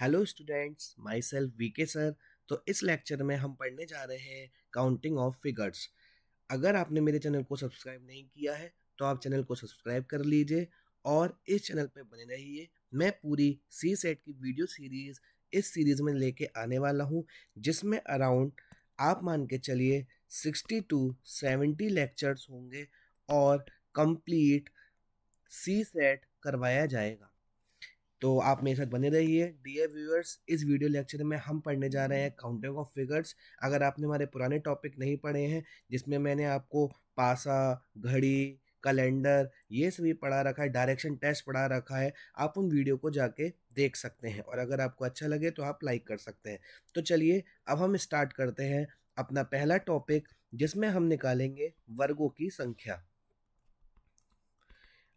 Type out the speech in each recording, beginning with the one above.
Hello students, myself VK sir. तो इस lecture में हम पढ़ने जा रहे हैं काउंटिंग ऑफ फिगर्स। अगर आपने मेरे चैनल को सब्सक्राइब नहीं किया है तो आप चैनल को सब्सक्राइब कर लीजिए और इस चैनल पे बने रहिए। मैं पूरी सी सेट की वीडियो सीरीज इस सीरीज में लेके आने वाला हूँ, जिसमें अराउंड आप मान के चलिए 60 to 70 लेक्चर्स होंगे और कंप्लीट सी सेट करवाया जाएगा। तो आप मेरे साथ बने रहिए। डियर व्यूअर्स, इस वीडियो लेक्चर में हम पढ़ने जा रहे हैं काउंटिंग ऑफ फिगर्स। अगर आपने हमारे पुराने टॉपिक नहीं पढ़े हैं, जिसमें मैंने आपको पासा, घड़ी, कैलेंडर ये सभी पढ़ा रखा है, डायरेक्शन टेस्ट पढ़ा रखा है, आप उन वीडियो को जाके देख सकते हैं और अगर आपको अच्छा लगे तो आप लाइक कर सकते हैं। तो चलिए अब हम स्टार्ट करते हैं अपना पहला टॉपिक, जिसमें हम निकालेंगे वर्गों की संख्या।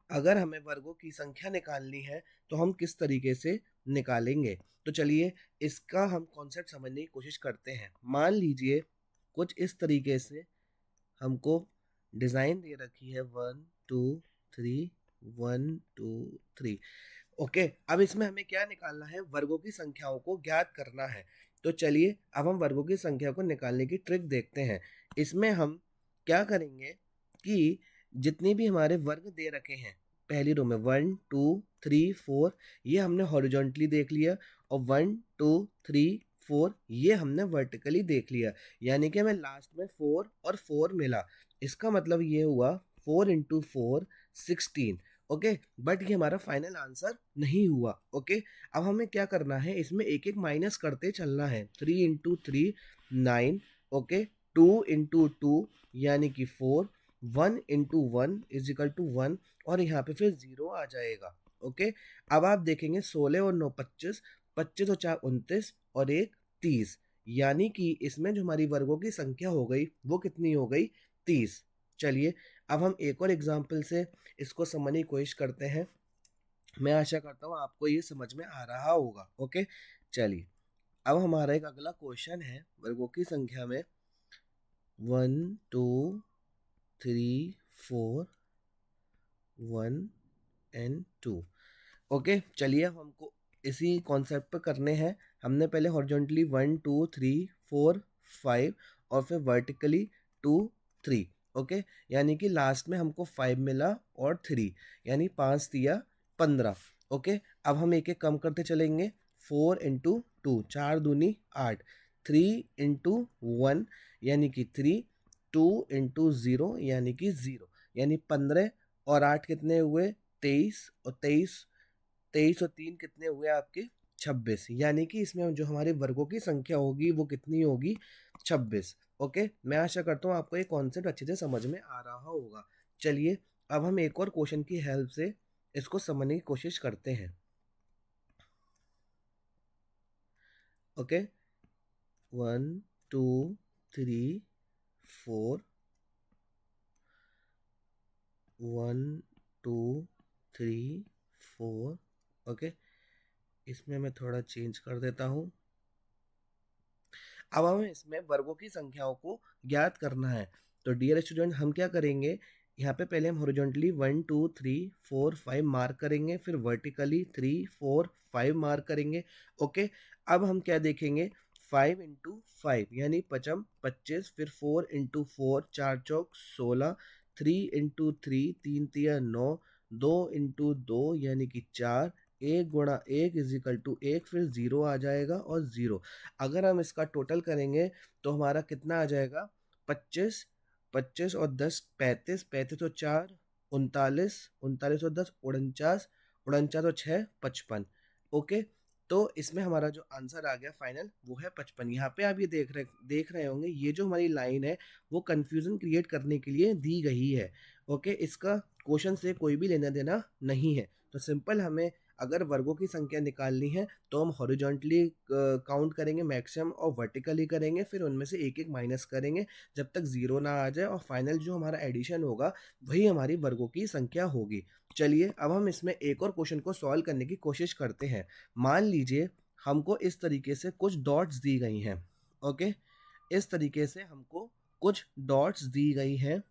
अगर हमें वर्गों की संख्या निकालनी है तो हम किस तरीके से निकालेंगे, तो चलिए इसका हम कॉन्सेप्ट समझने की कोशिश करते हैं। मान लीजिए कुछ इस तरीके से हमको डिजाइन दे रखी है 1 2 3 1 2 3। ओके, अब इसमें हमें क्या निकालना है, वर्गों की संख्याओं को ज्ञात करना है। तो चलिए अब हम वर्गों की संख्या को निकालने की ट्रिक देखते हैं। इसमें हम क्या करेंगे कि जितने भी हमारे वर्ग दे रखे हैं पहली रो में 1 2 3 4, ये हमने हॉरिजॉन्टली देख लिया और 1 2 3 4 ये हमने वर्टिकली देख लिया। यानी कि हमें लास्ट में 4 और 4 मिला। इसका मतलब ये हुआ 4 × 4 16। ओके, बट ये हमारा फाइनल आंसर नहीं हुआ। ओके, अब हमें क्या करना है, इसमें एक एक माइनस करते चलना है। 3 × 3 9। ओके, 2 × 2 यानी कि 4, 1 × 1 = 1 और यहाँ पे फिर 0 आ जाएगा। ओके, अब आप देखेंगे 16 और 9 25, 25 और 4 29 और 1 30। यानी कि इसमें जो हमारी वर्गों की संख्या हो गई वो कितनी हो गई, 30। चलिए अब हम एक और एग्जाम्पल से इसको समझने की कोशिश करते हैं। मैं आशा करता हूँ आपको ये समझ में आ रहा होगा। ओके, चलिए अब हमारा एक अगला क्वेश्चन है वर्गों की संख्या में 1 2 3 4 1 और 2। ओके, चलिए अब हमको इसी कॉन्सेप्ट पे करने हैं। हमने पहले हॉरिजॉन्टली 1 2 3 4 5 और फिर वर्टिकली 2 3। ओके, यानी कि लास्ट में हमको 5 मिला और 3, यानी 5 × 3 = 15। ओके, अब हम एक एक कम करते चलेंगे। 4 × 2 4 दूनी 8, 3 × 1 यानी कि 3, 2 × 0 यानी कि 0, यानी 15 और 8 कितने हुए, 23 और 23, 23 और 3 कितने हुए आपके, 26। यानी कि इसमें जो हमारे वर्गों की संख्या होगी वो कितनी होगी, 26। ओके, मैं आशा करता हूँ आपको ये कॉन्सेप्ट अच्छे से समझ में आ रहा होगा। चलिए अब हम एक और क्वेश्चन की हेल्प से इसको समझने की कोशिश करते हैं। ओके, 1 2 3 4 1 2 3 4। ओके, इसमें मैं थोड़ा चेंज कर देता हूँ। अब हमें इसमें वर्गों की संख्याओं को ज्ञात करना है। तो डियर स्टूडेंट, हम क्या करेंगे, यहाँ पे पहले हम हॉरिजॉन्टली 1 2 3 4 5 मार्क करेंगे, फिर वर्टिकली 3 4 5 मार्क करेंगे। ओके, अब हम क्या देखेंगे, 5 × 5 यानी 25, फिर 4 × 4 4 चौक 16, 3 × 3 3 तिया 9, 2 × 2 यानी कि 4, 1 × 1 = 1, फिर 0 आ जाएगा और 0। अगर हम इसका टोटल करेंगे तो हमारा कितना आ जाएगा, 25, 25 और 10 35, 35 और 4 39, 39 और 10 49, 49 और 6 55। ओके, तो इसमें हमारा जो आंसर आ गया फाइनल वो है 55। यहाँ पे आप ये देख रहे होंगे, ये जो हमारी लाइन है वो कंफ्यूजन क्रिएट करने के लिए दी गई है। ओके, इसका क्वेश्चन से कोई भी लेना देना नहीं है। तो सिंपल हमें अगर वर्गों की संख्या निकालनी है तो हम हॉरिजॉन्टली काउंट करेंगे मैक्सिमम और वर्टिकली करेंगे, फिर उनमें से एक एक माइनस करेंगे जब तक 0 ना आ जाए और फाइनल जो हमारा एडिशन होगा वही हमारी वर्गों की संख्या होगी। चलिए अब हम इसमें एक और क्वेश्चन को सॉल्व करने की कोशिश करते हैं। मान लीजिए हमको इस तरीके से कुछ डॉट्स दी गई हैं। ओके, इस तरीके से हमको कुछ डॉट्स दी गई हैं।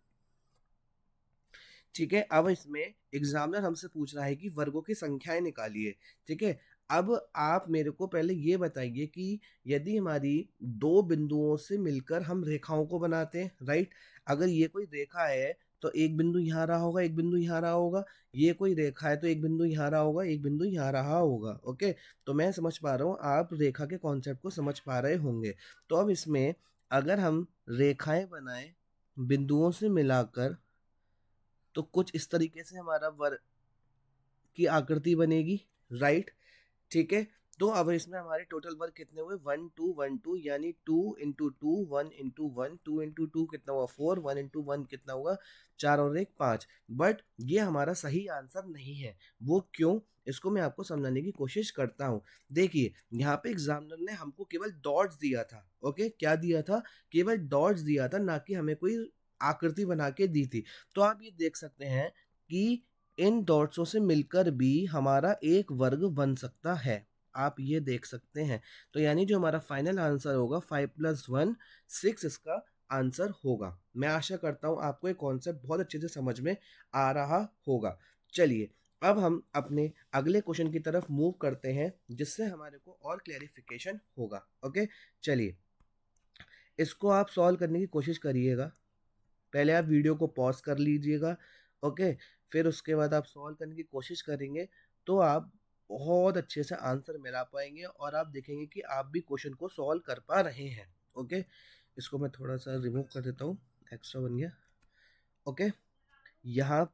ठीक है, अब इसमें एग्जामिनर हमसे पूछ रहा है कि वर्गों की संख्याएं निकालिए। ठीक है, अब आप मेरे को पहले ये बताइए कि यदि हमारी दो बिंदुओं से मिलकर हम रेखाओं को बनाते हैं, राइट? अगर ये कोई रेखा है तो एक बिंदु यहाँ रहा होगा, एक बिंदु यहाँ रहा होगा। ये कोई रेखा है तो एक बिंदु यहाँ रहा होगा, एक बिंदु यहाँ रहा होगा। ओके, तो मैं समझ पा रहा हूँ, आप रेखा के कॉन्सेप्ट को समझ पा रहे होंगे। तो अब इसमें अगर हम रेखाएं बनाएं बिंदुओं से मिलाकर, तो कुछ इस तरीके से हमारा वर्ग की आकृति बनेगी, राइट? ठीक है, तो अब इसमें हमारे टोटल वर्ग कितने हुए? 1 2 1 2, यानी 2 × 2 1 × 1 2 × 2 कितना हुआ? 4, 1 × 1 कितना हुआ? 4 और 1 5। बट ये हमारा सही आंसर नहीं है। वो क्यों? इसको मैं आपको समझाने की कोशिश करता हूँ। देखिए, यहाँ पे एग्जामिनर ने हमको केवल डॉट्स दिया था। ओके, क्या दिया था? केवल डॉट्स दिया था, ना कि हमें कोई आकृति बना के दी थी। तो आप ये देख सकते हैं कि इन डॉट्सों से मिलकर भी हमारा एक वर्ग बन सकता है। आप ये देख सकते हैं। तो यानी जो हमारा फाइनल आंसर होगा 5 + 1 6 इसका आंसर होगा। मैं आशा करता हूँ आपको ये कॉन्सेप्ट बहुत अच्छे से समझ में आ रहा होगा। चलिए, अब हम अपने अगले क्वेश्चन की तरफ मूव करते हैं, जिससे हमारे को और क्लैरिफिकेशन होगा। ओके, चलिए, इसको आप सॉल्व करने की कोशिश करिएगा। पहले आप वीडियो को पॉज कर लीजिएगा। ओके, फिर उसके बाद आप सॉल्व करने की कोशिश करेंगे, तो आप बहुत अच्छे से आंसर मिला पाएंगे और आप देखेंगे कि आप भी क्वेश्चन को सॉल्व कर पा रहे हैं। ओके, इसको मैं थोड़ा सा रिमूव कर देता हूँ, एक्स्ट्रा बन गया। ओके, यहाँ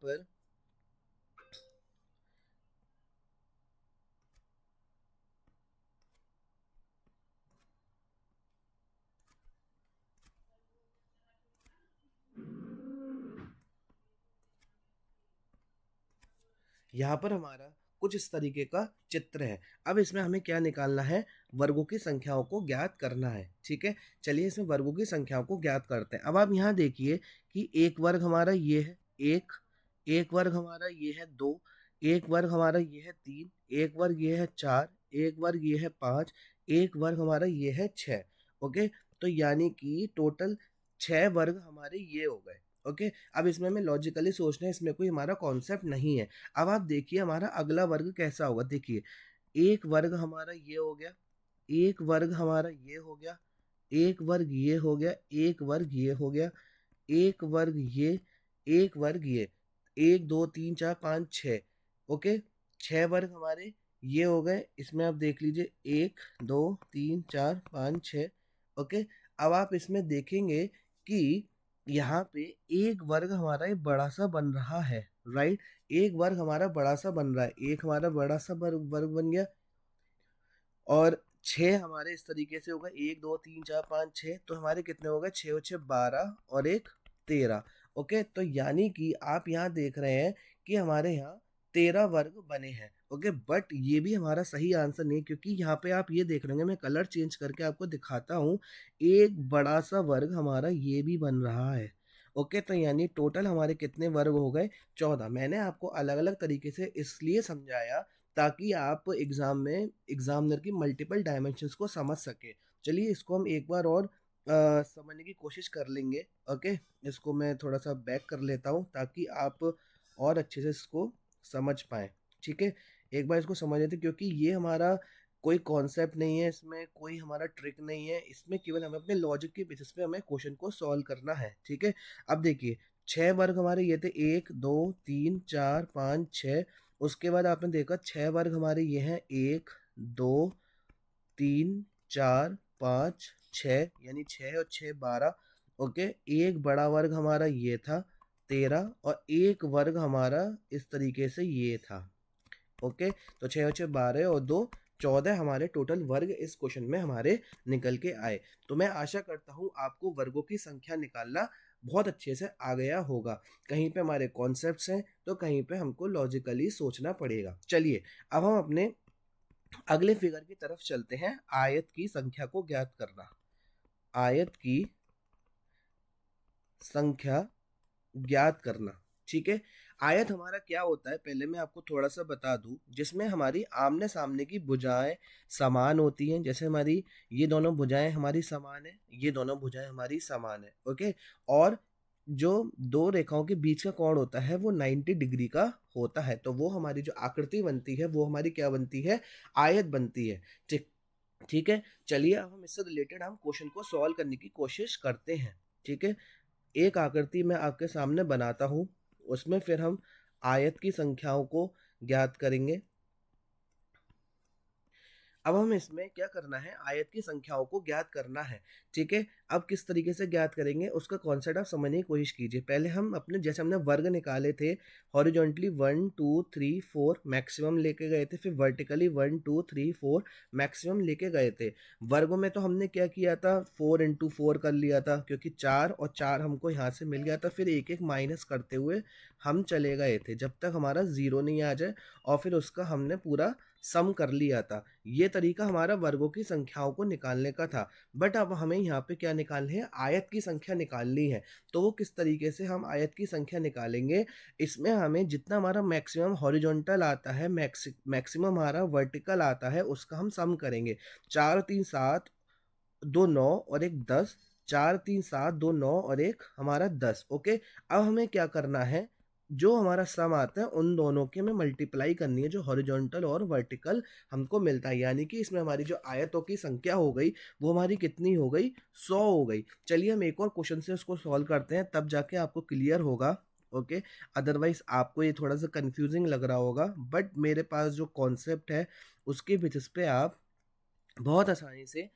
पर हमारा कुछ इस तरीके का चित्र है। अब इसमें हमें क्या निकालना है? वर्गों की संख्याओं को ज्ञात करना है। ठीक है, चलिए इसमें वर्गों की संख्याओं को ज्ञात करते हैं। अब आप यहाँ देखिए कि एक वर्ग हमारा ये है एक, एक वर्ग हमारा ये है 2, एक वर्ग हमारा ये है 3, एक वर्ग ये है 4, एक वर्ग ये है 5, एक वर्ग हमारा ये है 6। ओके, तो यानी कि टोटल 6 वर्ग हमारे ये हो गए। ओके, अब इसमें हमें लॉजिकली सोचना है, इसमें कोई हमारा कॉन्सेप्ट नहीं है। अब आप देखिए हमारा अगला वर्ग कैसा होगा। देखिए, एक वर्ग हमारा ये हो गया, एक वर्ग हमारा ये हो गया, एक वर्ग ये हो गया, एक वर्ग ये हो गया, एक वर्ग ये, एक वर्ग ये, 1 2 3 4 5 6। ओके, 6 वर्ग हमारे ये हो गए। इसमें आप देख लीजिए 1 2 3 4 5 6। ओके, अब आप इसमें देखेंगे कि यहाँ पे एक वर्ग हमारा ये बड़ा सा बन रहा है, राइट? एक वर्ग हमारा बड़ा सा बन रहा है, एक हमारा बड़ा सा वर्ग वर्ग बन गया, और 6 हमारे इस तरीके से होगा, 1 2 3 4 5 6। तो हमारे कितने हो गए? 6 और 6 12 और एक 13। ओके, तो यानी कि आप यहाँ देख रहे हैं कि हमारे यहाँ 13 वर्ग बने हैं। ओके, बट ये भी हमारा सही आंसर नहीं, क्योंकि यहाँ पे आप ये देख रहे होंगे, मैं कलर चेंज करके आपको दिखाता हूँ, एक बड़ा सा वर्ग हमारा ये भी बन रहा है। ओके, तो यानी टोटल हमारे कितने वर्ग हो गए? 14। मैंने आपको अलग अलग तरीके से इसलिए समझाया ताकि आप एग्जाम में एग्जामिनर की मल्टीपल डायमेंशंस को समझ सके। चलिए, इसको हम एक बार और समझने की कोशिश कर लेंगे। ओके, इसको मैं थोड़ा सा बैक कर लेता हूँ ताकि आप और अच्छे से इसको समझ पाएँ। ठीक है, एक बार इसको समझ लेते, क्योंकि ये हमारा कोई कॉन्सेप्ट नहीं है, इसमें कोई हमारा ट्रिक नहीं है, इसमें केवल हमें अपने लॉजिक के बेसिस पे हमें क्वेश्चन को सॉल्व करना है। ठीक है, अब देखिए 6 वर्ग हमारे ये थे, 1 2 3 4 5 6। उसके बाद आपने देखा 6 वर्ग हमारे ये हैं, 1 2 3 4 5 6, यानी 6 और 6 12। ओके, एक बड़ा वर्ग हमारा ये था 13, और एक वर्ग हमारा इस तरीके से ये था। ओके, तो 6 और 6 12 और 2 14 हमारे टोटल वर्ग इस क्वेश्चन में हमारे निकल के आए। तो मैं आशा करता हूँ आपको वर्गों की संख्या निकालना बहुत अच्छे से आ गया होगा। कहीं पे हमारे कॉन्सेप्ट्स हैं तो कहीं पे हमको लॉजिकली सोचना पड़ेगा। चलिए, अब हम अपने अगले फिगर की तरफ चलते हैं, आयत की संख्या को ज्ञात करना। आयत की संख्या ज्ञात करना। ठीक है, आयत हमारा क्या होता है, पहले मैं आपको थोड़ा सा बता दूं, जिसमें हमारी आमने सामने की भुजाएं समान होती हैं। जैसे हमारी ये दोनों भुजाएं हमारी समान है, ये दोनों भुजाएं हमारी समान है। ओके, और जो दो रेखाओं के बीच का कोण होता है वो 90 डिग्री का होता है, तो वो हमारी जो आकृति बनती है वो हमारी क्या बनती है, आयत बनती है। ठीक ठीक है, चलिए अब हम इससे रिलेटेड हम क्वेश्चन को सॉल्व करने की कोशिश करते हैं। ठीक है, एक आकृति मैं आपके सामने बनाता हूँ, उसमें फिर हम आयत की संख्याओं को ज्ञात करेंगे। अब हम इसमें क्या करना है, आयत की संख्याओं को ज्ञात करना है। ठीक है, अब किस तरीके से ज्ञात करेंगे उसका कॉन्सेप्ट आप समझने की कोशिश कीजिए। पहले हम अपने जैसे हमने वर्ग निकाले थे, हॉरिजॉन्टली 1 2 3 4 मैक्सिमम लेके गए थे, फिर वर्टिकली 1 2 3 4 मैक्सिमम लेके गए थे। वर्गों में तो हमने क्या किया था, 4 इंटू 4 कर लिया था, क्योंकि 4 और 4 हमको यहाँ से मिल गया था। फिर एक एक माइनस करते हुए हम चले गए थे जब तक हमारा ज़ीरो नहीं आ जाए, और फिर उसका हमने पूरा सम कर लिया था। ये तरीका हमारा वर्गों की संख्याओं को निकालने का था। बट अब हमें यहाँ पे क्या निकालनी है, आयत की संख्या निकालनी है। तो वो किस तरीके से हम आयत की संख्या निकालेंगे, इसमें हमें जितना हमारा मैक्सिमम हॉरिजॉन्टल आता है, मैक्सिमम हमारा वर्टिकल आता है, उसका हम सम करेंगे। 4 और 3 7, 2 9 और एक 10, 4 3 7 2 9 और एक हमारा 10। ओके, अब हमें क्या करना है, जो हमारा सम आता है उन दोनों के में मल्टीप्लाई करनी है, जो हॉरिजॉन्टल और वर्टिकल हमको मिलता है। यानी कि इसमें हमारी जो आयतों की संख्या हो गई वो हमारी कितनी हो गई, 100 हो गई। चलिए हम एक और क्वेश्चन से उसको सॉल्व करते हैं, तब जाके आपको क्लियर होगा। ओके, अदरवाइज आपको ये थोड़ा सा कंफ्यूजिंग लग रहा होगा, बट मेरे पास जो कॉन्सेप्ट है उसके बेसिस पे आप बहुत आसानी से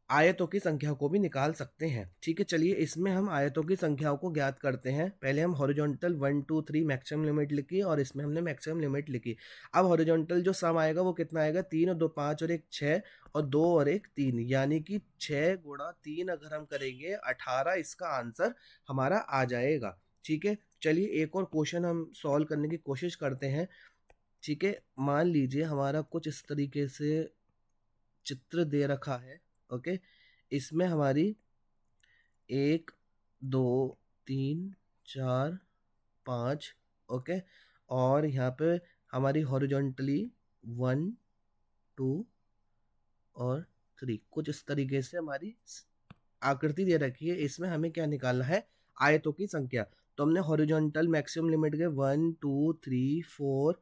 आयतों की संख्या को भी निकाल सकते हैं। ठीक है, चलिए इसमें हम आयतों की संख्याओं को ज्ञात करते हैं। पहले हम हॉरिजॉन्टल 1 2 3 मैक्सिमम लिमिट लिखी, और इसमें हमने मैक्सिमम लिमिट लिखी। अब हॉरिजॉन्टल जो सम आएगा वो कितना आएगा, 3 और 2 5 और एक 6 और 2 और एक 3, यानी कि 6 गुणा 3 अगर हम करेंगे 18 इसका आंसर हमारा आ जाएगा। ठीक है, चलिए एक और क्वेश्चन हम सॉल्व करने की कोशिश करते हैं। ठीक है, मान लीजिए हमारा कुछ इस तरीके से चित्र दे रखा है। ओके, इसमें हमारी 1 2 3 4 5, ओके, और यहाँ पे हमारी हॉरिजॉन्टली 1 2 और 3 कुछ इस तरीके से हमारी आकृति दे रखी है। इसमें हमें क्या निकालना है, आयतों की संख्या। तो हमने हॉरिजॉन्टल मैक्सिमम लिमिट के 1 2 3 4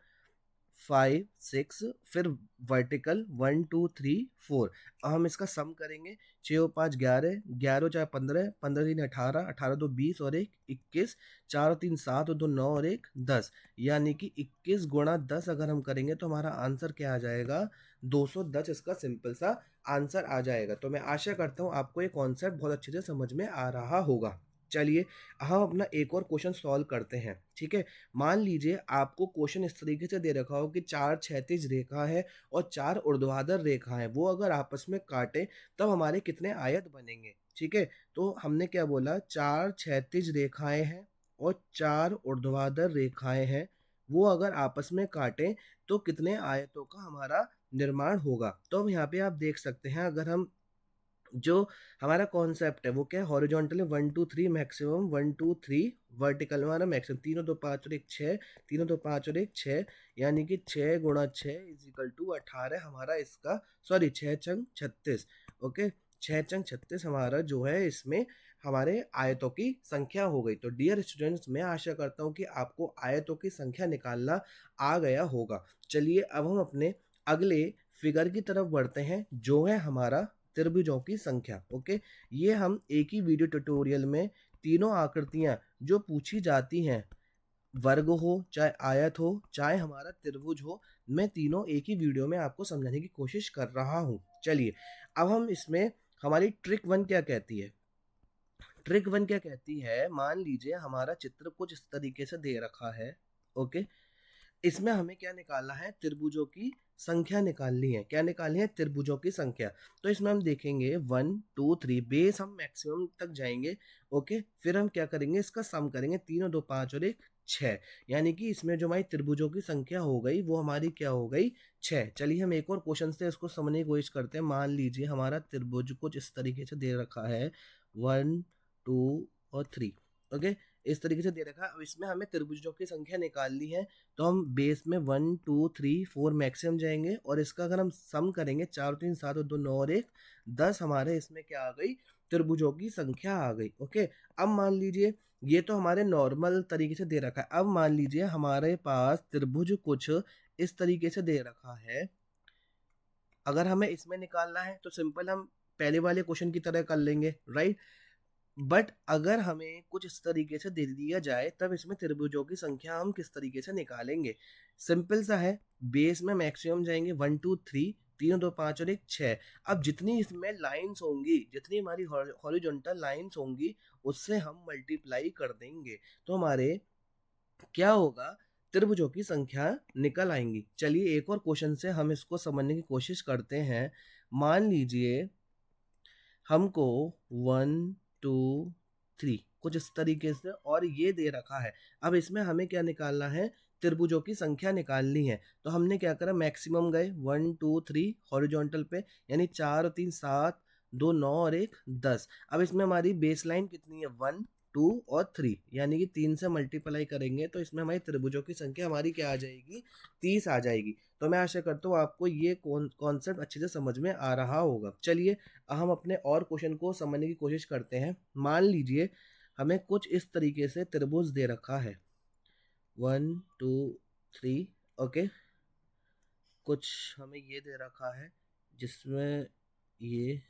5 6, फिर वर्टिकल 1 2 3 4। अब हम इसका सम करेंगे। 6 और 5 11, 11 चार 15, 15 3 18, 18 2 20 और एक 21, 4 और 3 7 और 2 9 और एक 10, यानी कि 21 गुणा 10 अगर हम करेंगे तो हमारा आंसर क्या आ जाएगा, 210 इसका सिंपल सा आंसर आ जाएगा। तो मैं आशा करता हूँ आपको ये कॉन्सेप्ट बहुत अच्छे से समझ में आ रहा होगा। चलिए हम अपना एक और क्वेश्चन सॉल्व करते हैं। ठीक है, मान लीजिए आपको क्वेश्चन इस तरीके से दे रखा हो कि 4 क्षैतिज रेखा है और 4 ऊर्ध्वाधर रेखा है, वो अगर आपस में काटे तब हमारे कितने आयत बनेंगे। ठीक है, तो हमने क्या बोला, 4 क्षैतिज रेखाएं हैं और 4 ऊर्ध्वाधर रेखाएं हैं, वो अगर आपस में काटें तो कितने आयतों का हमारा निर्माण होगा। तो अब यहाँ पे आप देख सकते हैं, अगर हम जो हमारा कॉन्सेप्ट है वो क्या है, हॉरिजॉन्टली 1 2 3 मैक्सिमम 1 2 3, वर्टिकल में हमारा मैक्सिमम 3 और 2 5 और एक 6, 3 और 2 5 और एक 6, यानी कि 6 गुणा 6 इज इक्वल टू 18 हमारा इसका, सॉरी 6 छंग 36। ओके, 6 छंग 36 हमारा जो है इसमें हमारे आयतों की संख्या हो गई। तो डियर स्टूडेंट्स, मैं आशा करता हूँ कि आपको आयतों की संख्या निकालना आ गया होगा। चलिए अब हम अपने अगले फिगर की तरफ बढ़ते हैं, जो है हमारा त्रिभुजों की संख्या। ओके, ये हम एक ही वीडियो ट्यूटोरियल में तीनों आकृतियां जो पूछी जाती हैं, वर्ग हो चाहे आयत हो चाहे हमारा त्रिभुज हो, मैं तीनों एक ही वीडियो में आपको समझाने की कोशिश कर रहा हूँ। चलिए अब हम इसमें हमारी ट्रिक 1 क्या कहती है, ट्रिक 1 क्या कहती है, मान लीजिए हमारा चित्र कुछ इस तरीके से दे रखा है। ओके, इसमें हमें क्या निकालना है, त्रिभुजों की संख्या निकालनी है। क्या निकालनी है, त्रिभुजों की संख्या। तो इसमें हम देखेंगे 1 2 3, बेस हम मैक्सिमम तक जाएंगे। ओके, फिर हम क्या करेंगे, इसका सम करेंगे, 3 और 2 5 और एक 6, यानी कि इसमें जो हमारी त्रिभुजों की संख्या हो गई वो हमारी क्या हो गई, 6। चलिए हम एक और क्वेश्चन से इसको समझने की कोशिश करते हैं। मान लीजिए हमारा त्रिभुज कुछ इस तरीके से दे रखा है, 1 2 और 3। ओके, इस तरीके से दे रखा है। अब इसमें हमें त्रिभुजों की संख्या निकालनी है, तो हम बेस में 1 2 3 4 मैक्सिमम जाएंगे, और इसका अगर हम सम करेंगे, 4 3 7 और 2 9 और एक 10, हमारे इसमें क्या आ गई, त्रिभुजों की संख्या आ गई। ओके, अब मान लीजिए ये तो हमारे नॉर्मल तरीके से दे रखा है। अब मान लीजिए हमारे पास त्रिभुज कुछ इस तरीके से दे रखा है। अगर हमें इसमें निकालना है तो सिंपल हम पहले वाले क्वेश्चन की तरह कर लेंगे, राइट। बट अगर हमें कुछ इस तरीके से दे दिया जाए तब इसमें त्रिभुजों की संख्या हम किस तरीके से निकालेंगे? सिंपल सा है, बेस में मैक्सिमम जाएंगे 1 2 3, 3 2 5 और 1 6। अब जितनी इसमें लाइंस होंगी, जितनी हमारी हॉरिजॉन्टल लाइंस होंगी, उससे हम मल्टीप्लाई कर देंगे तो हमारे क्या होगा, त्रिभुजों की संख्या निकल आएंगी। चलिए एक और क्वेश्चन से हम इसको समझने की कोशिश करते हैं। मान लीजिए हमको 1 2 3 कुछ इस तरीके से और ये दे रखा है। अब इसमें हमें क्या निकालना है, त्रिभुजों की संख्या निकालनी है। तो हमने क्या करा, मैक्सिमम गए 1 2 3 हॉरिजॉन्टल पे, यानी 4 और 3 7, 2 9 और 1 10। अब इसमें हमारी बेस लाइन कितनी है, 1 2 और 3, यानी कि 3 से मल्टीप्लाई करेंगे तो इसमें हमारी त्रिभुजों की संख्या हमारी क्या आ जाएगी, 30 आ जाएगी। तो मैं आशा करता हूँ आपको ये कॉन्सेप्ट अच्छे से समझ में आ रहा होगा। चलिए हम अपने और क्वेश्चन को समझने की कोशिश करते हैं। मान लीजिए हमें कुछ इस तरीके से त्रिभुज दे रखा है 1 2 3, ओके। कुछ हमें ये दे रखा है जिसमें ये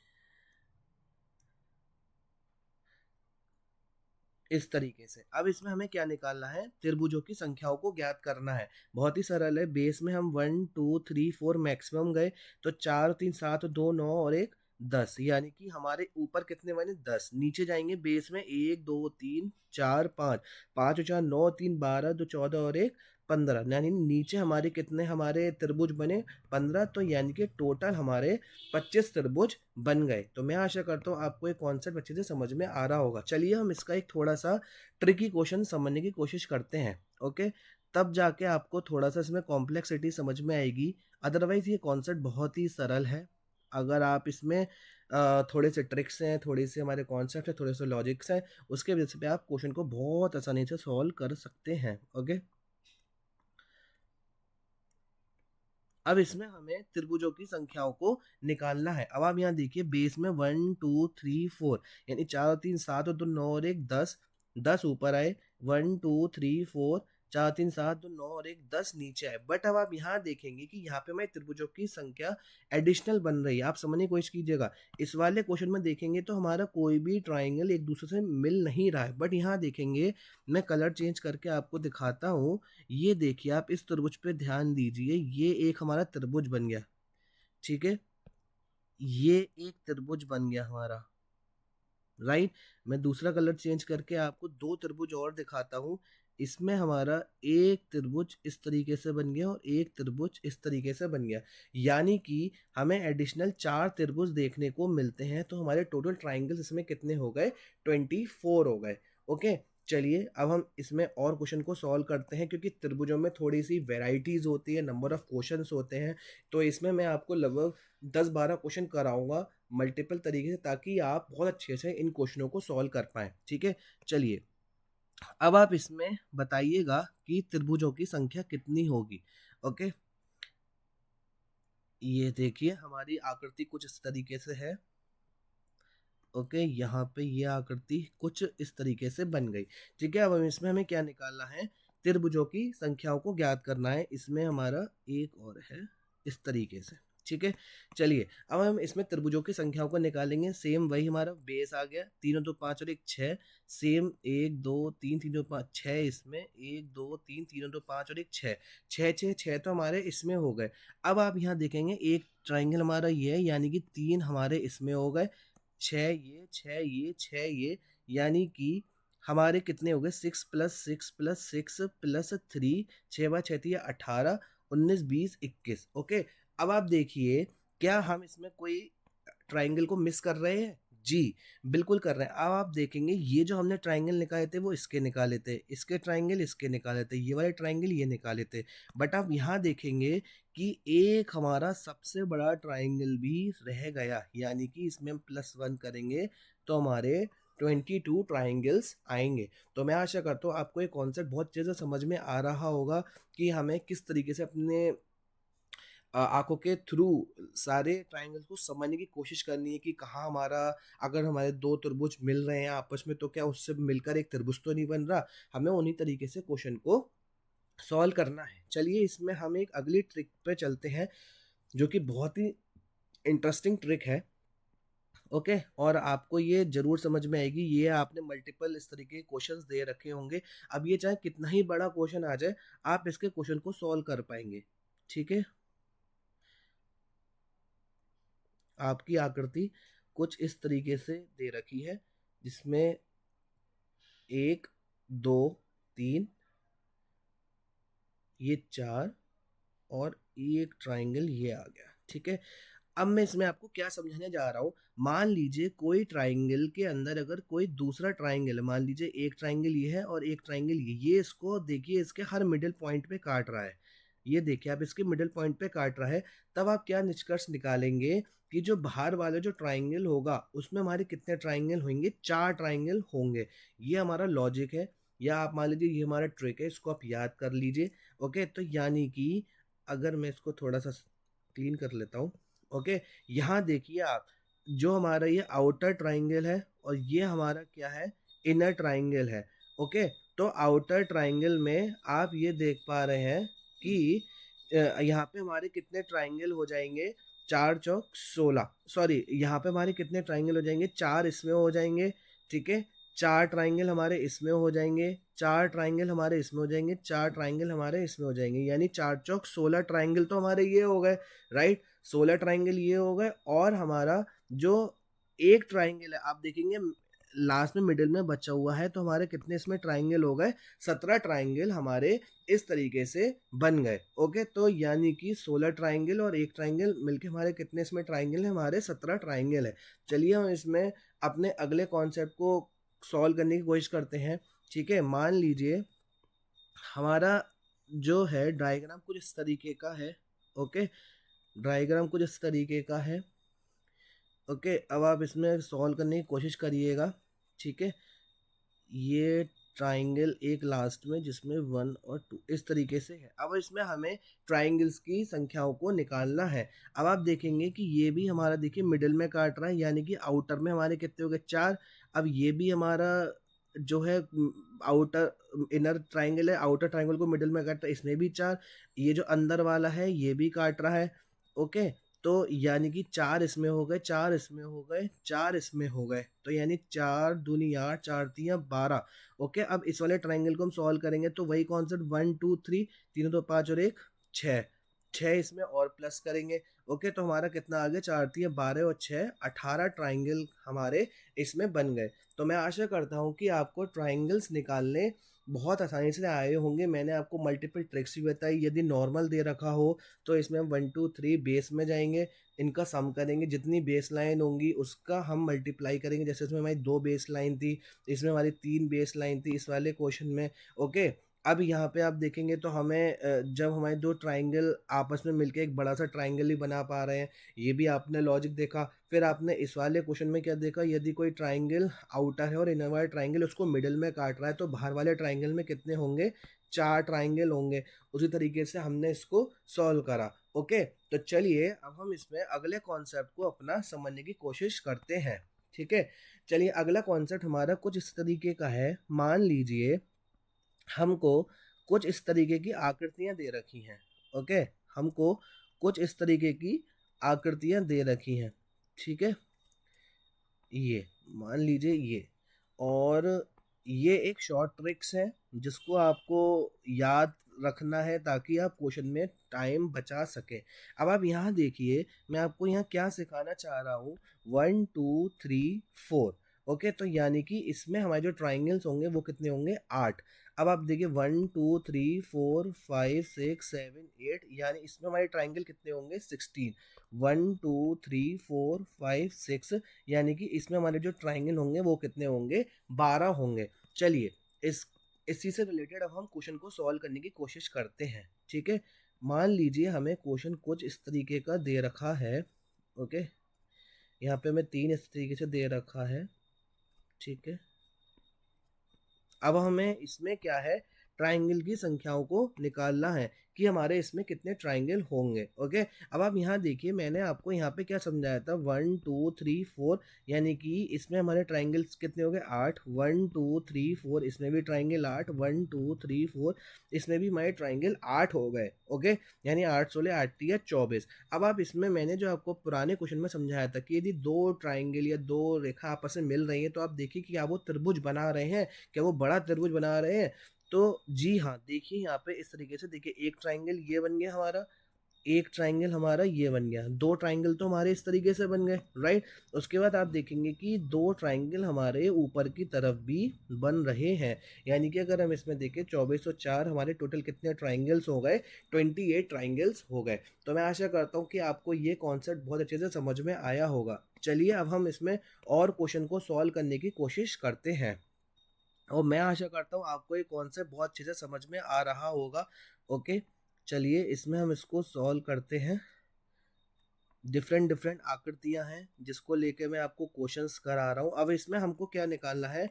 इस तरीके से। अब इसमें हमें क्या निकालना है, त्रिभुजों की संख्याओं को ज्ञात करना है। बहुत ही सरल है, बेस में हम 1 2 3 4 मैक्सिमम गए तो 4 3 7 2 9 और 1 10, यानी कि हमारे ऊपर कितने बने 10। नीचे जाएंगे बेस में 1 2 3 4 5, 5 4 9 3 12 2 14 और 1 15, यानी नीचे हमारे कितने हमारे त्रिभुज बने 15। तो यानी कि टोटल हमारे 25 त्रिभुज बन गए। तो मैं आशा करता हूँ आपको ये कॉन्सेप्ट अच्छे से समझ में आ रहा होगा। चलिए हम इसका एक थोड़ा सा ट्रिकी क्वेश्चन समझने की कोशिश करते हैं, ओके। तब जाके आपको थोड़ा सा इसमें कॉम्प्लेक्सिटी समझ में आएगी। अदरवाइज ये कॉन्सेप्ट बहुत ही सरल है। अगर आप इसमें थोड़े से ट्रिक्स हैं, थोड़ी से हमारे कॉन्सेप्ट है, थोड़े से लॉजिक्स हैं, उसके बेस पे आप क्वेश्चन को बहुत आसानी से सॉल्व कर सकते हैं, ओके। अब इसमें हमें त्रिभुजों की संख्याओं को निकालना है। अब आप यहाँ देखिए बेस में 1 2 3 4, यानी 4 और 3 7 और 2 9 और 1 10, 10 ऊपर आए, 1 2 3 4, 4 3 7 2 9 और 1 10 नीचे आए। बट अब आप यहाँ देखेंगे कि यहाँ पे हमारी त्रिभुजों की संख्या एडिशनल बन रही है। आप समझने की कोशिश कीजिएगा, इस वाले क्वेश्चन में देखेंगे तो हमारा कोई भी ट्राइंगल एक दूसरे से मिल नहीं रहा है। बट यहाँ देखेंगे, मैं कलर चेंज करके आपको दिखाता हूँ। ये देखिए आप इस त्रिभुज पे ध्यान दीजिए, ये एक हमारा त्रिभुज बन गया, ठीक है। ये एक त्रिभुज बन गया हमारा, राइट। मैं दूसरा कलर चेंज करके आपको दो त्रिभुज और दिखाता हूँ। इसमें हमारा एक त्रिभुज इस तरीके से बन गया और एक त्रिभुज इस तरीके से बन गया, यानी कि हमें एडिशनल 4 त्रिभुज देखने को मिलते हैं। तो हमारे टोटल ट्राइंगल्स इसमें कितने हो गए, 24 हो गए, ओके। चलिए अब हम इसमें और क्वेश्चन को सॉल्व करते हैं, क्योंकि त्रिभुजों में थोड़ी सी वेराइटीज होती है, नंबर ऑफ क्वेश्चंस होते हैं। तो इसमें मैं आपको लगभग 10-12 क्वेश्चन कराऊंगा मल्टीपल तरीके से, ताकि आप बहुत अच्छे से इन क्वेश्चनों को सॉल्व कर पाएं, ठीक है। चलिए अब आप इसमें बताइएगा कि त्रिभुजों की संख्या कितनी होगी, ओके। ये देखिए हमारी आकृति कुछ इस तरीके से है, ओके। यहाँ पे ये आकृति कुछ इस तरीके से बन गई, ठीक है। अब इसमें हमें क्या निकालना है, त्रिभुजों की संख्याओं को ज्ञात करना है। इसमें हमारा एक और है इस तरीके से, ठीक है। चलिए अब हम इसमें त्रिभुजों की संख्याओं को निकालेंगे। सेम वही हमारा बेस आ गया, 3 और 2 5 और 1 6। सेम 1 2 3 3 2 5 6, इसमें 1 2 3 3 और 2 5 और 1 6, 6 6 6 तो हमारे इसमें हो गए। अब आप यहाँ देखेंगे एक ट्राइंगल हमारा ये है, यानी कि 3 हमारे इसमें हो गए, 6 ये 6 ये 6 ये, यानी कि हमारे कितने हो गए, 6 plus 6 plus 6 plus 3, 6 by 6 18, 19 20 21, okay. अब आप देखिए क्या हम इसमें कोई ट्राइंगल को मिस कर रहे हैं, जी बिल्कुल कर रहे हैं। अब आप देखेंगे ये जो हमने ट्राइंगल निकाले थे वो इसके निकाले थे, इसके ट्राइंगल इसके निकाले थे, ये वाले ट्राइंगल ये निकाले थे। बट आप यहाँ देखेंगे कि एक हमारा सबसे बड़ा ट्राइंगल भी रह गया, यानी कि इसमें हम +1 करेंगे तो हमारे 22 ट्राइंगल्स आएंगे। तो मैं आशा करता हूँ आपको ये कॉन्सेप्ट बहुत अच्छे से समझ में आ रहा होगा कि हमें किस तरीके से अपने आँखों के थ्रू सारे ट्रायंगल्स को समझने की कोशिश करनी है कि कहाँ हमारा, अगर हमारे 2 त्रिभुज मिल रहे हैं आपस में तो क्या उससे मिलकर एक त्रिभुज तो नहीं बन रहा? हमें उन्हीं तरीके से क्वेश्चन को सॉल्व करना है। चलिए इसमें हम एक अगली ट्रिक पे चलते हैं, जो कि बहुत ही इंटरेस्टिंग ट्रिक है। ओके, और आपको ये ज़रूर समझ में आएगी, ये आपने मल्टीपल इस तरीके के क्वेश्चंस दे रखे होंगे। अब ये चाहे कितना ही बड़ा क्वेश्चन आ जाए, आप इसके क्वेश्चन को सॉल्व कर पाएँगे। ठीक है? आपकी आकृति कुछ इस तरीके से दे रखी है, जिसमें 1, 2, 3, ये 4 और ये एक ट्रायंगल ये आ गया। ठीक है? अब मैं इसमें आपको क्या समझाने जा रहा हूँ, मान लीजिए कोई ट्रायंगल के अंदर अगर कोई दूसरा ट्रायंगल है, मान लीजिए एक ट्रायंगल ये है और एक ट्रायंगल ये इसको देखिए इसके हर मिडिल पॉइंट पे काट रहा है। ये देखिए आप इसके मिडिल पॉइंट पे काट रहा है, तब आप क्या निष्कर्ष निकालेंगे कि जो बाहर वाला जो ट्रायंगल होगा उसमें हमारे कितने ट्रायंगल होंगे? 4 ट्रायंगल होंगे। ये हमारा लॉजिक है, या आप मान लीजिए ये हमारा ट्रिक है, इसको आप याद कर लीजिए। ओके, तो यानी कि अगर मैं इसको थोड़ा-सा क्लीन कर लेता हूँ। ओके, यहाँ देखिए आप, जो हमारा ये आउटर ट्रायंगल है और ये हमारा क्या है, इनर ट्रायंगल है। ओके, तो आउटर ट्रायंगल में आप ये देख पा रहे हैं कि यहाँ पे हमारे कितने ट्रायंगल हो जाएंगे, 4 चौक 16, सॉरी यहाँ पे हमारे कितने ट्रायंगल हो जाएंगे, 4 इसमें हो जाएंगे। ठीक है, 4 ट्रायंगल हमारे इसमें हो जाएंगे, 4 ट्रायंगल हमारे इसमें हो जाएंगे, 4 ट्रायंगल हमारे इसमें हो जाएंगे, यानी 4 चौक 16 ट्रायंगल तो हमारे ये हो गए, राइट? 16 ट्रायंगल ये हो गए, और हमारा जो एक ट्रायंगल है आप देखेंगे लास्ट में मिडिल में बचा हुआ है, तो हमारे कितने इसमें ट्रायंगल हो गए, 17 ट्रायंगल हमारे इस तरीके से बन गए। ओके, तो यानी कि 16 ट्रायंगल और एक ट्रायंगल मिलके हमारे कितने इसमें ट्रायंगल है, हमारे 17 ट्रायंगल है। चलिए हम इसमें अपने अगले कॉन्सेप्ट को सॉल्व करने की कोशिश करते हैं। ठीक है, मान लीजिए हमारा जो है डायग्राम कुछ इस तरीके का है। ओके, डायग्राम कुछ इस तरीके का है। ओके, अब आप इसमें सॉल्व करने की कोशिश करिएगा। ठीक है, ये ट्रायंगल एक लास्ट में जिसमें 1 और 2 इस तरीके से है। अब इसमें हमें ट्रायंगल्स की संख्याओं को निकालना है। अब आप देखेंगे कि ये भी हमारा देखिए मिडिल में काट रहा है, यानी कि आउटर में हमारे कितने हो गए, 4। अब ये भी हमारा जो है आउटर इनर ट्रायंगल है, आउटर ट्रायंगल को मिडिल में काटता है, इसमें भी 4। ये जो अंदर वाला है ये भी काट रहा है। ओके, तो यानी कि 4 इसमें हो गए, 4 इसमें हो गए, 4 इसमें हो गए, तो यानी 4 दूनी 8, 4 तियाँ 12। ओके, अब इस वाले ट्रायंगल को हम सॉल्व करेंगे तो वही कॉन्सेप्ट 1 2 3, तीनों तो 5 और 1 6, 6 इसमें और प्लस करेंगे। ओके, तो हमारा कितना आ गया, 4 तियाँ 12 और 6 18 ट्रायंगल हमारे इसमें बन गए। तो मैं आशा करता हूँ कि आपको ट्रायंगल्स निकालने बहुत आसानी से आए होंगे। मैंने आपको मल्टीपल ट्रिक्स भी बताई। यदि नॉर्मल दे रखा हो तो इसमें हम 1 2 3 बेस में जाएंगे, इनका सम करेंगे, जितनी बेस लाइन होंगी उसका हम मल्टीप्लाई करेंगे। जैसे इसमें हमारी 2 बेस लाइन थी, इसमें हमारी 3 बेस लाइन थी इस वाले क्वेश्चन में। ओके, अब यहाँ पे आप देखेंगे तो हमें जब हमारे 2 ट्रायंगल आपस में मिलके एक बड़ा सा ट्रायंगल ही बना पा रहे हैं, ये भी आपने लॉजिक देखा। फिर आपने इस वाले क्वेश्चन में क्या देखा, यदि कोई ट्रायंगल आउटर है और इनर वाला ट्रायंगल उसको मिडिल में काट रहा है, तो बाहर वाले ट्रायंगल में कितने होंगे, 4 ट्रायंगल होंगे। उसी तरीके से हमने इसको सॉल्व करा। ओके, तो चलिए अब हम इसमें अगले कॉन्सेप्ट को अपना समझने की कोशिश करते हैं। ठीक है, चलिए अगला कॉन्सेप्ट हमारा कुछ इस तरीके का है। मान लीजिए हमको कुछ इस तरीके की आकृतियां दे रखी हैं। ओके, हमको कुछ इस तरीके की आकृतियां दे रखी हैं। ठीक है, ये मान लीजिए ये, और ये एक शॉर्ट ट्रिक्स है जिसको आपको याद रखना है ताकि आप क्वेश्चन में टाइम बचा सकें। अब आप यहाँ देखिए, मैं आपको यहाँ क्या सिखाना चाह रहा हूँ, 1 2 3 4। ओके, तो यानी कि इसमें हमारे जो ट्राइंगल्स होंगे वो कितने होंगे, 8। अब आप देखिए 1 2 3 4 5 6 7 8, यानी इसमें हमारे ट्राइंगल कितने होंगे, 16। 1 2 3 4 5 6, यानी कि इसमें हमारे जो ट्राइंगल होंगे वो कितने होंगे, 12 होंगे। चलिए इसी से रिलेटेड अब हम क्वेश्चन को सॉल्व करने की कोशिश करते हैं। ठीक है, मान लीजिए हमें क्वेश्चन कुछ इस तरीके का दे रखा है। ओके, यहाँ पे हमें 3 इस तरीके से दे रखा है। ठीक है, अब हमें इसमें क्या है, ट्राइंगल की संख्याओं को निकालना है कि हमारे इसमें कितने ट्राइंगल होंगे। ओके, अब आप यहाँ देखिए, मैंने आपको यहाँ पे क्या समझाया था, 1 2 3 4, यानी कि इसमें हमारे ट्राइंगल्स कितने हो गए, 8, 1 2 3 4, इसमें भी ट्राइंगल 8, 1 2 3 4, इसमें भी हमारे ट्राइंगल 8 हो गए। ओके, यानी 8 16 8 3 24। अब आप इसमें मैंने जो आपको पुराने क्वेश्चन में समझाया था कि यदि दो ट्राइंगल या दो रेखा आपस में मिल रही है तो आप देखिए कि क्या वो त्रिभुज बना रहे हैं, क्या वो बड़ा त्रिभुज बना रहे हैं। तो जी हाँ, देखिए यहाँ पे इस तरीके से, देखिए एक ट्राइंगल ये बन गया हमारा, एक ट्राइंगल हमारा ये बन गया, दो ट्राइंगल तो हमारे इस तरीके से बन गए, राइट। उसके बाद आप देखेंगे कि दो ट्राइंगल हमारे ऊपर की तरफ भी बन रहे हैं, यानी कि अगर हम इसमें देखें 2404 हमारे टोटल कितने ट्राइंगल्स हो गए, 28 ट्राइंगल्स हो गए। तो मैं आशा करता हूँ कि आपको ये कॉन्सेप्ट बहुत अच्छे से समझ में आया होगा। चलिए अब हम इसमें और क्वेश्चन को सॉल्व करने की कोशिश करते हैं, और मैं आशा करता हूँ आपको ये कॉन्सेप्ट बहुत अच्छे से समझ में आ रहा होगा। ओके, चलिए इसमें हम इसको सॉल्व करते हैं। डिफरेंट डिफरेंट आकृतियां हैं जिसको लेके मैं आपको क्वेश्चंस करा रहा हूँ। अब इसमें हमको क्या निकालना है,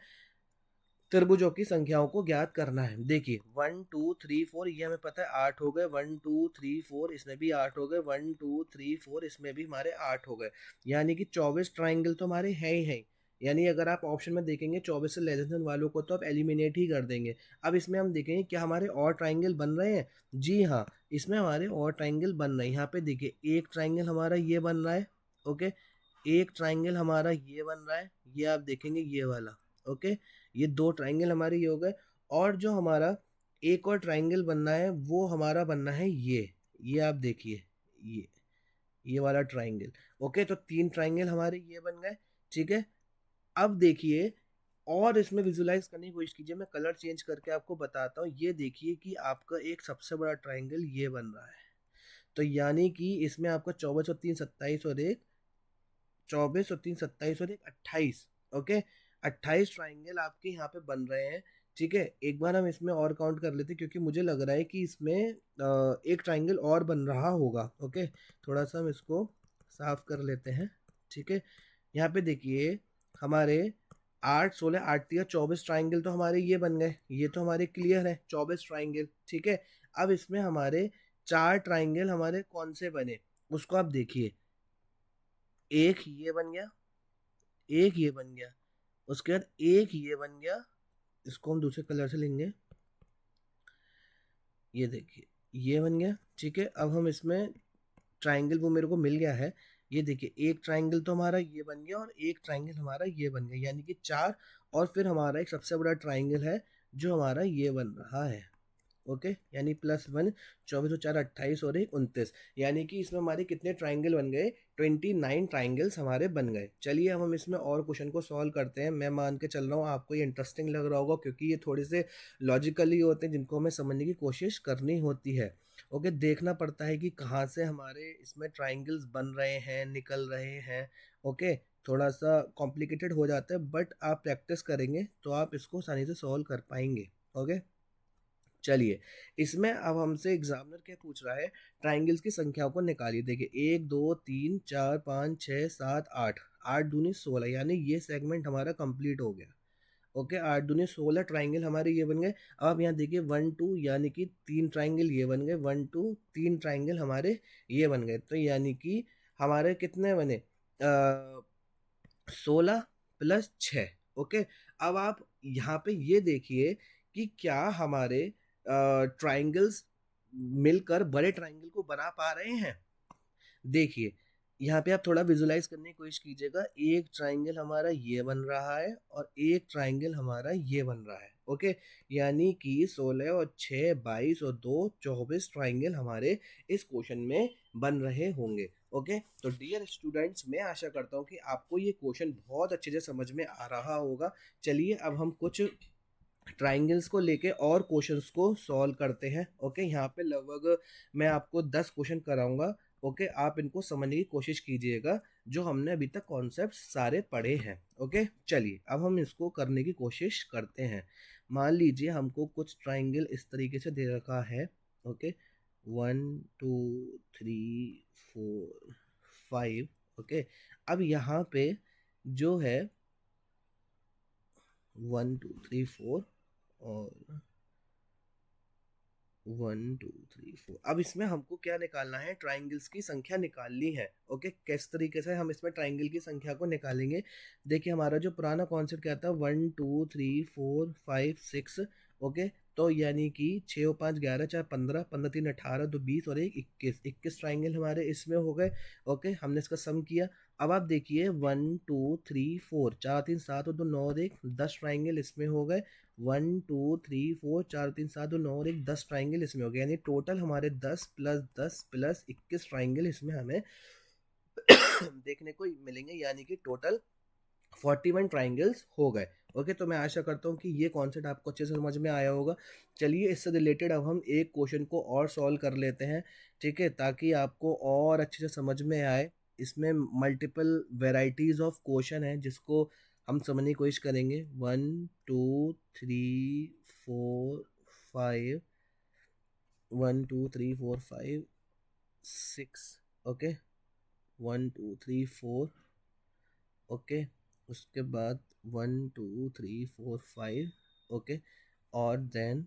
त्रिभुजों की संख्याओं को ज्ञात करना है। देखिए 1 2 3 4, ये हमें पता है 8 हो गए, 1 2 3 4 इसमें भी 8 हो गए, 1 2 3 4 इसमें भी हमारे 8 हो गए, यानी कि 24 ट्राइंगल तो हमारे हैं ही हैं। यानी अगर आप ऑप्शन में देखेंगे 24 से लेस देन वालों को तो आप एलिमिनेट ही कर देंगे। अब इसमें हम देखेंगे क्या हमारे और ट्राइंगल बन रहे हैं। जी हाँ, इसमें हमारे और ट्राइंगल बन रहे हैं। यहाँ पे देखिए एक ट्राइंगल हमारा ये बन रहा है। ओके, एक ट्राइंगल हमारा ये बन रहा है, ये आप देखेंगे ये वाला। ओके, ये दो ट्राइंगल हमारे ये हो गए, और जो हमारा एक और ट्राइंगल बनना है वो हमारा बनना है ये आप देखिए, ये वाला ट्राइंगल। ओके, तो तीन ट्राइंगल हमारे ये बन गए। ठीक है, अब देखिए और इसमें विजुलाइज करने की कोशिश कीजिए, मैं कलर चेंज करके आपको बताता हूँ। ये देखिए कि आपका एक सबसे बड़ा ट्राइंगल ये बन रहा है, तो यानी कि इसमें आपका 24 और 3 27 और एक 24 और 3 27 और एक 28। ओके, 28 ट्राइंगल आपके यहाँ पे बन रहे हैं। ठीक है, एक बार हम इसमें और काउंट कर लेते हैं क्योंकि मुझे लग रहा है कि इसमें एक ट्राइंगल और बन रहा होगा। ओके, थोड़ा सा हम इसको साफ कर लेते हैं। ठीक है, यहाँ पे देखिए हमारे 8 16 8 3 24 ट्राइंगल तो हमारे ये बन गए, ये तो हमारे क्लियर है 24 ट्राइंगल। ठीक है, अब इसमें हमारे चार ट्राइंगल हमारे कौन से बने उसको आप देखिए, एक ये बन गया, एक ये बन गया, उसके बाद एक ये बन गया, इसको हम दूसरे कलर से लेंगे, ये देखिए ये बन गया। ठीक है, अब हम इसमें ट्राइंगल वो मेरे को मिल गया है, ये देखिए एक ट्राइंगल तो हमारा ये बन गया और एक ट्राइंगल हमारा ये बन गया, यानी कि चार, और फिर हमारा एक सबसे बड़ा ट्राइंगल है जो हमारा ये बन रहा है। ओके, यानी +1, 24 और 4 28 और 1 29, यानी कि इसमें हमारे कितने ट्राइंगल बन गए, 29 ट्राइंगल्स हमारे बन गए। चलिए अब हम इसमें और क्वेश्चन को सॉल्व करते हैं। मैं मान के चल रहा हूँ आपको ये इंटरेस्टिंग लग रहा होगा क्योंकि ये थोड़े से लॉजिकली होते हैं जिनको हमें समझने की कोशिश करनी होती है। ओके, देखना पड़ता है कि कहाँ से हमारे इसमें ट्राइंगल्स बन रहे हैं, निकल रहे हैं। ओके, थोड़ा सा कॉम्प्लिकेटेड हो जाता है बट आप प्रैक्टिस करेंगे तो आप इसको आसानी से सॉल्व कर पाएंगे। ओके, चलिए इसमें अब हमसे एग्जामिनर क्या पूछ रहा है, ट्राइंगल्स की संख्याओं को निकालिए। देखिए 1 2 3 4 5 6 7 8, 8 दूनी 16, यानी ये सेगमेंट हमारा कंप्लीट हो गया। ओके, 8 दूनी 16 ट्राइंगल हमारे ये बन गए। अब आप यहाँ देखिए 1 2, यानी कि तीन ट्राइंगल ये बन गए, 1 2 तीन ट्राइंगल हमारे ये बन गए, तो यानी कि हमारे कितने बने, 16 + 6। ओके, अब आप यहाँ पे ये देखिए कि क्या हमारे ट्राइंगल्स मिलकर बड़े ट्राइंगल को बना पा रहे हैं। देखिए यहाँ पे आप थोड़ा विजुलाइज करने की कोशिश कीजिएगा, एक ट्राइंगल हमारा ये बन रहा है और एक ट्राइंगल हमारा ये बन रहा है। ओके, यानी कि 16 और 6 22 और 2 24 ट्राइंगल हमारे इस क्वेश्चन में बन रहे होंगे। ओके, तो डियर स्टूडेंट्स, मैं आशा करता हूँ कि आपको ये क्वेश्चन बहुत अच्छे से समझ में आ रहा होगा। चलिए अब हम कुछ ट्राइंगल्स को लेके और क्वेश्चंस को सॉल्व करते हैं। ओके, यहाँ पे लगभग मैं आपको 10 क्वेश्चन कराऊंगा। ओके, आप इनको समझने की कोशिश कीजिएगा जो हमने अभी तक कॉन्सेप्ट सारे पढ़े हैं। ओके, चलिए अब हम इसको करने की कोशिश करते हैं। मान लीजिए हमको कुछ ट्राइंगल इस तरीके से दे रखा है। ओके, 1 2 3 4 5। ओके, अब यहाँ पे जो है 1 2 3 4 और 1 2 3 4। अब इसमें हमको क्या निकालना है, ट्राइंगल्स की संख्या निकालनी है। ओके, किस तरीके से हम इसमें ट्राइंगल की संख्या को निकालेंगे? देखिए हमारा जो पुराना कॉन्सेप्ट क्या था, 1 2 3 4 5 6। ओके, तो यानी कि 6 और 5 11, 4 15, 15 3 18, 2 20 और 1 21 ट्राइंगल हमारे इसमें हो गए। ओके, हमने इसका सम किया। अब आप देखिए 1 2 3 4, 4 3 7 और 2 9 और 1 10 ट्राइंगल इसमें हो गए। 1 2 3 4, 4 3 7 और 9 और 1 10 ट्राइंगल इसमें हो गया, यानी टोटल हमारे 10 + 10 + 21 ट्राइंगल इसमें हमें देखने को मिलेंगे, यानी कि टोटल 41 ट्राइंगल्स हो गए। ओके, तो मैं आशा करता हूँ कि ये कॉन्सेप्ट आपको अच्छे से समझ में आया होगा। चलिए इससे रिलेटेड अब हम एक क्वेश्चन को और सॉल्व कर लेते हैं, ठीक है, ताकि आपको और अच्छे से समझ में आए। इसमें मल्टीपल वेराइटीज ऑफ क्वेश्चन है जिसको हम समझने की कोशिश करेंगे। 1 2 3 4 5, 1 2 3 4 5 6। ओके, 1 2 3 4। ओके, उसके बाद 1 2 3 4 5। ओके, और देन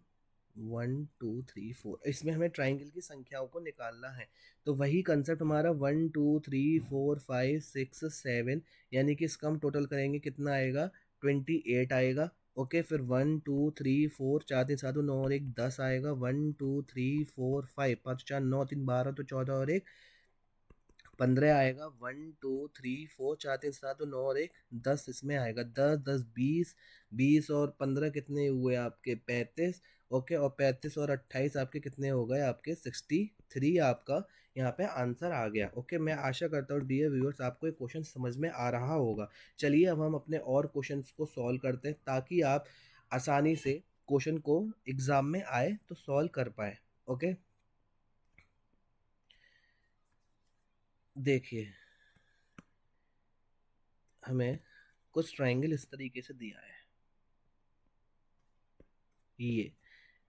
1 2 3 4। इसमें हमें ट्राइंगल की संख्याओं को निकालना है। तो वही कंसेप्ट हमारा 1 2 3 4 5 6 7, यानी कि इसका हम टोटल करेंगे, कितना आएगा, 28 आएगा। ओके, फिर 1 2 3 4, 4 3 7 और 9 और 1 10 आएगा। 1 2 3 4 5, 5 4 9 3 12, तो 14 और 1 15 आएगा। 1 2 3 4, 4 3 7 और 9 और 1 10 इसमें आएगा। 10 10 20, 20 और 15 कितने हुए आपके, 35। ओके, और 35 और 28 आपके कितने हो गए, आपके 63 आपका यहाँ पे आंसर आ गया। ओके, मैं आशा करता हूँ डियर व्यूअर्स आपको ये क्वेश्चन समझ में आ रहा होगा। चलिए अब हम अपने और क्वेश्चन को सॉल्व करते हैं, ताकि आप आसानी से क्वेश्चन को एग्जाम में आए तो सॉल्व कर पाए। ओके, देखिए हमें कुछ ट्राइंगल इस तरीके से दिया है। ये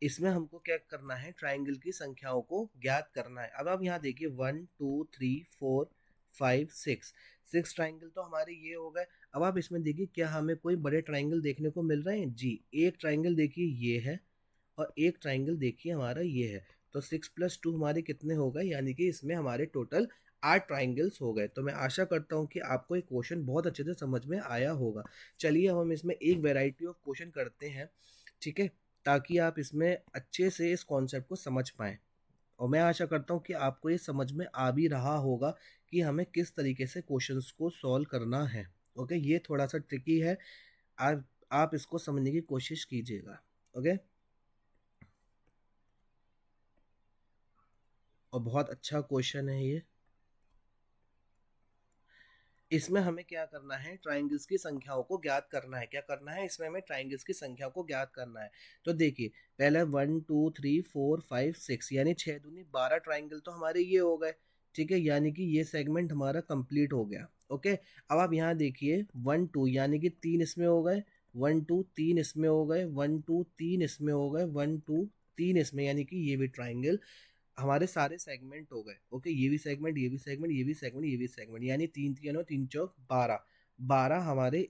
इसमें हमको क्या करना है, ट्राइंगल की संख्याओं को ज्ञात करना है। अब आप यहाँ देखिए 1 2 3 4 5 6, 6 ट्राइंगल तो हमारे ये हो गए। अब आप इसमें देखिए क्या हमें कोई बड़े ट्राइंगल देखने को मिल रहे हैं? जी, एक ट्राइंगल देखिए ये है, और एक ट्राइंगल देखिए हमारा ये है। तो 6 + 2 हमारे कितने हो गए, यानी कि इसमें हमारे टोटल 8 ट्राइंगल्स हो गए। तो मैं आशा करता हूँ कि आपको ये क्वेश्चन बहुत अच्छे से समझ में आया होगा। चलिए अब हम इसमें एक वेराइटी ऑफ क्वेश्चन करते हैं, ठीक है, ताकि आप इसमें अच्छे से इस कॉन्सेप्ट को समझ पाएँ। और मैं आशा करता हूँ कि आपको ये समझ में आ भी रहा होगा कि हमें किस तरीके से क्वेश्चंस को सॉल्व करना है। ओके, ये थोड़ा सा ट्रिकी है, आप इसको समझने की कोशिश कीजिएगा। ओके, और बहुत अच्छा क्वेश्चन है ये। इसमें हमें क्या करना है, ट्राइंगल्स की संख्याओं को ज्ञात करना है। क्या करना है इसमें, हमें ट्राइंगल्स की संख्या को ज्ञात करना है। तो देखिए पहले 1 2 3 4 5 6, यानी 6 दूनी 12 ट्राइंगल तो हमारे ये हो गए, ठीक है, यानी कि ये सेगमेंट हमारा कंप्लीट हो गया। ओके, अब आप यहाँ देखिए 1 2, यानी कि 3 इसमें हो गए। 1 2 3 इसमें हो गए। 1 2 3 इसमें हो गए। 1 2 3 इसमें, यानी कि ये भी ट्राइंगल हमारे सारे सेगमेंट हो गए। ओके, ये भी सेगमेंट, ये भी सेगमेंट, ये भी सेगमेंट, ये भी सेगमेंट, यानी 3 3 और 3 4 12, 12 हमारे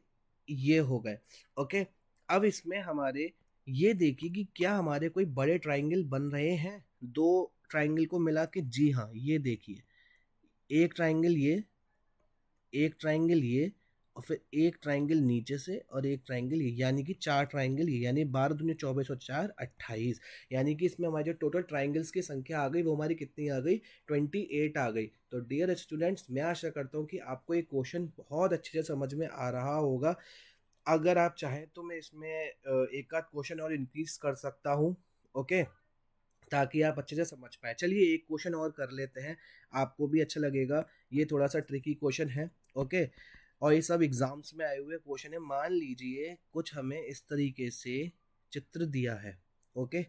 ये हो गए। ओके, अब इसमें हमारे ये देखिए कि क्या हमारे कोई बड़े ट्राइंगल बन रहे हैं दो ट्राइंगल को मिला के। जी हाँ, ये देखिए एक ट्राइंगल ये, एक ट्राइंगल ये, और फिर एक ट्राइंगल नीचे से और एक ट्राइंगल ये, यानी कि 4 ट्राइंगल ये, यानी 12 दूनी 24 और 4 28, यानी कि इसमें हमारी जो टोटल ट्राइंगल्स की संख्या आ गई वो हमारी कितनी आ गई, 28 आ गई। तो डियर स्टूडेंट्स, मैं आशा करता हूँ कि आपको ये क्वेश्चन बहुत अच्छे से समझ में आ रहा होगा। अगर आप चाहें तो मैं इसमें एक आध क्वेश्चन और इंक्रीज कर सकता हूँ। ओके, ताकि आप अच्छे से समझ पाए। चलिए एक क्वेश्चन और कर लेते हैं, आपको भी अच्छा लगेगा। ये थोड़ा सा ट्रिकी क्वेश्चन है। ओके, और ये सब एग्जाम्स में आए हुए क्वेश्चन है। मान लीजिए कुछ हमें इस तरीके से चित्र दिया है। ओके,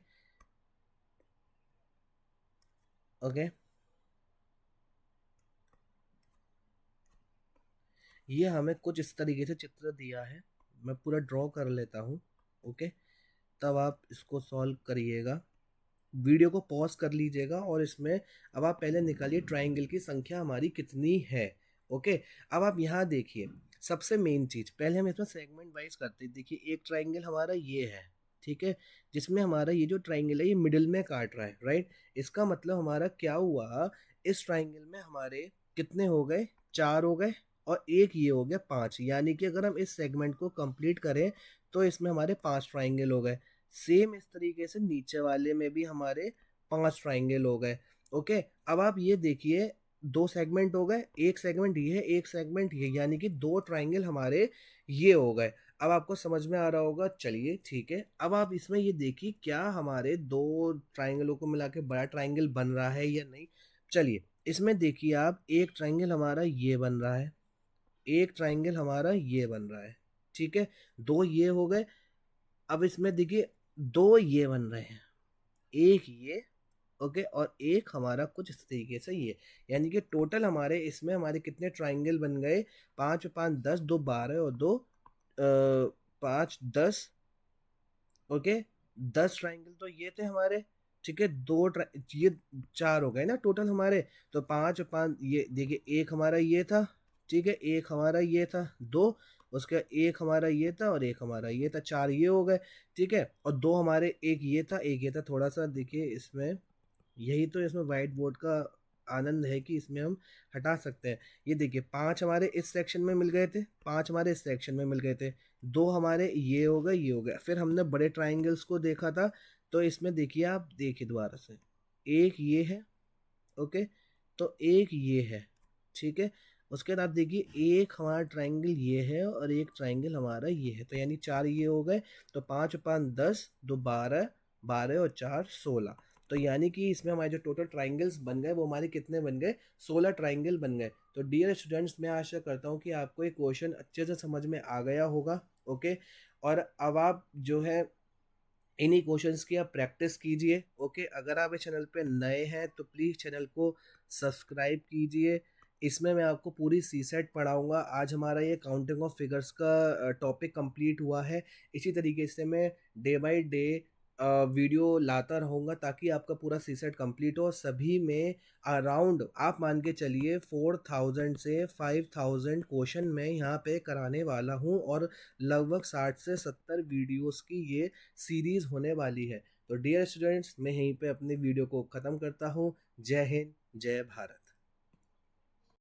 ओके, ये हमें कुछ इस तरीके से चित्र दिया है। मैं पूरा ड्रॉ कर लेता हूँ। ओके, तब आप इसको सॉल्व करिएगा। वीडियो को पॉज कर लीजिएगा और इसमें अब आप पहले निकालिए ट्राइंगल की संख्या हमारी कितनी है। ओके, अब आप यहाँ देखिए, सबसे मेन चीज पहले हम इसमें सेगमेंट वाइज करते हैं। देखिए एक ट्राइंगल हमारा ये है, ठीक है, जिसमें हमारा ये जो ट्राइंगल है ये मिडिल में काट रहा है, राइट। इसका मतलब हमारा क्या हुआ, इस ट्राइंगल में हमारे कितने हो गए, 4 हो गए, और एक ये हो गया 5, यानी कि अगर हम इस सेगमेंट को कंप्लीट करें तो इसमें हमारे 5 ट्राइंगल हो गए। सेम इस तरीके से नीचे वाले में भी हमारे 5 ट्राइंगल हो गए। ओके, अब आप ये देखिए, 2 सेगमेंट हो गए, एक सेगमेंट ये है, एक सेगमेंट ये, यानी कि 2 ट्राइंगल हमारे ये हो गए। अब आपको समझ में आ रहा होगा, चलिए ठीक है। अब आप इसमें ये देखिए क्या हमारे 2 ट्राइंगलों को मिला के बड़ा ट्राइंगल बन रहा है या नहीं। चलिए, इसमें देखिए आप, एक ट्राइंगल हमारा ये बन रहा है, एक ट्राइंगल हमारा ये बन रहा है, ठीक है, 2 ये हो गए। अब इसमें देखिए 2 ये बन रहे हैं, एक ये, ओके, और एक हमारा कुछ इस तरीके से ये, यानी कि टोटल हमारे इसमें हमारे कितने ट्राइंगल बन गए, 5 5 10, 2 12 और 2 5 10, ओके, 10 ट्राइंगल तो ये थे हमारे, ठीक है। ये 4 हो गए ना टोटल हमारे। तो 5 5 ये देखिए, एक हमारा ये था, ठीक है, एक हमारा ये था, 2, उसका एक हमारा ये था और एक हमारा ये था, 4 ये हो गए, ठीक है। और 2 हमारे, एक ये था, एक ये था। थोड़ा सा देखिए इसमें, यही तो इसमें वाइट बोर्ड का आनंद है कि इसमें हम हटा सकते हैं। ये देखिए, 5 हमारे इस सेक्शन में मिल गए थे, 5 हमारे इस सेक्शन में मिल गए थे, 2 हमारे ये हो गए, ये हो गया। फिर हमने बड़े ट्राइंगल्स को देखा था, तो इसमें देखिए, आप देखिए दोबारा से, एक ये है, ओके, तो एक ये है, ठीक है। उसके बाद आप देखिए, एक हमारा ट्राइंगल ये है और एक ट्राइंगल हमारा ये है, तो यानी 4 ये हो गए। तो 5 5 10, 2 12, 12 और 4 16। तो यानी कि इसमें हमारे जो टोटल ट्राइंगल्स बन गए वो हमारे कितने बन गए, 16 ट्राइंगल बन गए। तो डियर स्टूडेंट्स, मैं आशा करता हूँ कि आपको ये क्वेश्चन अच्छे से समझ में आ गया होगा, ओके। और अब आप जो है इन्हीं क्वेश्चंस की आप प्रैक्टिस कीजिए, ओके। अगर आप इस चैनल पे नए हैं तो प्लीज़ चैनल को सब्सक्राइब कीजिए। इसमें मैं आपको पूरी सी सेट पढ़ाऊँगा। आज हमारा ये काउंटिंग ऑफ फिगर्स का टॉपिक कंप्लीट हुआ है। इसी तरीके से मैं डे बाय डे वीडियो लाता रहूँगा ताकि आपका पूरा सी सेट कंप्लीट हो। सभी में अराउंड आप मान के चलिए 4000 से 5000 क्वेश्चन मैं यहाँ पे कराने वाला हूँ, और लगभग 60 से 70 वीडियोस की ये सीरीज़ होने वाली है। तो डियर स्टूडेंट्स, मैं यहीं पे अपनी वीडियो को ख़त्म करता हूँ। जय हिंद, जय भारत।